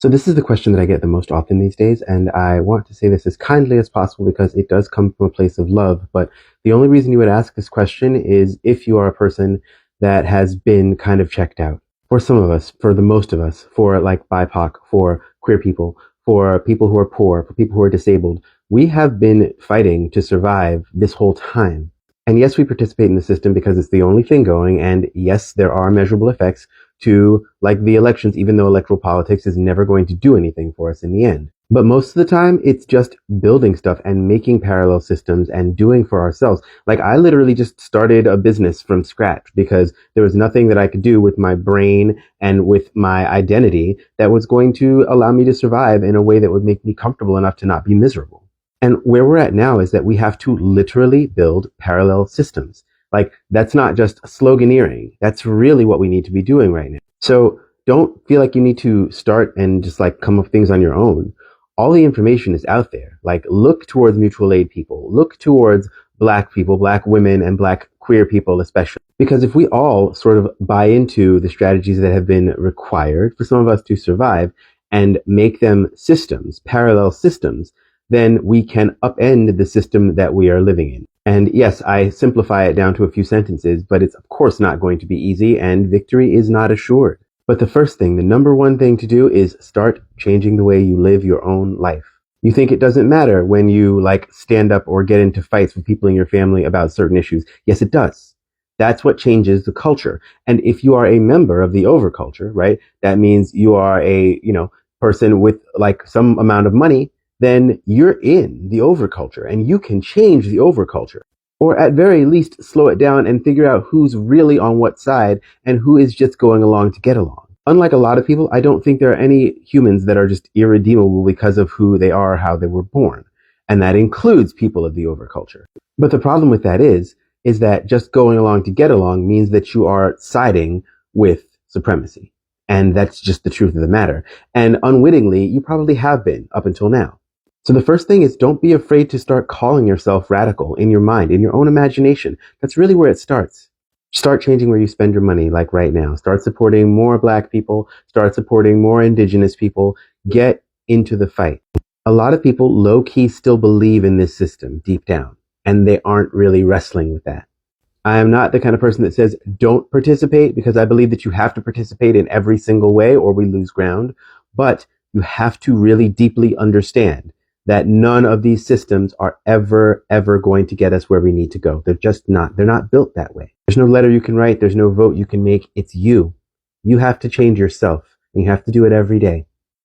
So this is the question that I get the most often these days, and I want to say this as kindly as possible because it does come from a place of love. But the only reason you would ask this question is if you are a person that has been kind of checked out. For some of us, for the most of us, for like BIPOC, for queer people, for people who are poor, for people who are disabled, we have been fighting to survive this whole time. And yes, we participate in the system because it's the only thing going. And yes, there are measurable effects to like the elections, even though electoral politics is never going to do anything for us in the end. But most of the time, it's just building stuff and making parallel systems and doing for ourselves. Like I literally just started a business from scratch because there was nothing that I could do with my brain and with my identity that was going to allow me to survive in a way that would make me comfortable enough to not be miserable. And where we're at now is that we have to literally build parallel systems. Like that's not just sloganeering. That's really what we need to be doing right now. So don't feel like you need to start and just like come up with things on your own. All the information is out there. Like look towards mutual aid people, look towards Black people, Black women, and Black queer people especially. Because if we all sort of buy into the strategies that have been required for some of us to survive and make them systems, parallel systems, then we can upend the system that we are living in. And yes, I simplify it down to a few sentences, but it's of course not going to be easy and victory is not assured. But the first thing, the number one thing to do is start changing the way you live your own life. You think it doesn't matter when you like stand up or get into fights with people in your family about certain issues. Yes, it does. That's what changes the culture. And if you are a member of the overculture, right, that means you are a, person with like some amount of money, then you're in the overculture and you can change the overculture. Or at very least slow it down and figure out who's really on what side and who is just going along to get along. Unlike a lot of people, I don't think there are any humans that are just irredeemable because of who they are or how they were born. And that includes people of the overculture. But the problem with that is that just going along to get along means that you are siding with supremacy. And that's just the truth of the matter. And unwittingly, you probably have been up until now. So the first thing is don't be afraid to start calling yourself radical in your mind, in your own imagination. That's really where it starts. Start changing where you spend your money, like right now. Start supporting more Black people. Start supporting more Indigenous people. Get into the fight. A lot of people low-key still believe in this system deep down, and they aren't really wrestling with that. I am not the kind of person that says don't participate because I believe that you have to participate in every single way or we lose ground. But you have to really deeply understand that none of these systems are ever going to get us where we need to go. They're just not. They're not built that way. There's no letter you can write. There's no vote you can make. It's you. You have to change yourself, and you have to do it every day.